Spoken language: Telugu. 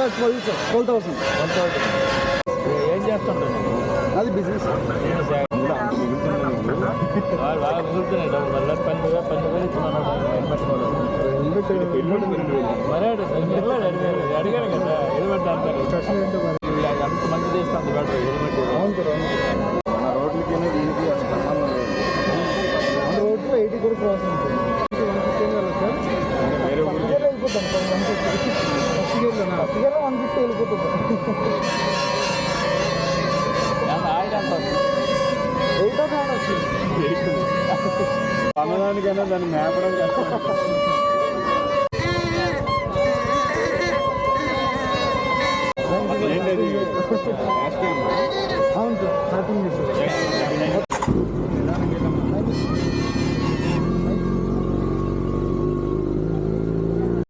12,000. ఏం చేస్తుంటాను అది బిజినెస్. బాగా మిగులుతున్నాయి డబ్బులు మళ్ళీ 12,000 ఇస్తున్నాడు మరాడు అడిగాను కదా హెల్మెట్ అంటారు అంత మంచి చేస్తాను బెటర్ హెల్మెట్. మన రోడ్లకి దీనికి అసలు సంబంధం లేదు. మన రోడ్లో 80 కూడా క్రాస్ ఉంటుంది. 150 వెళ్ళొచ్చు వేరే ఊరికి వెళ్ళిపోతాం. 150 వెళ్ళిపోతుంది. ఆయిల్ అంత వచ్చింది అన్నదానికైనా దాన్ని మేపడం కష్టం.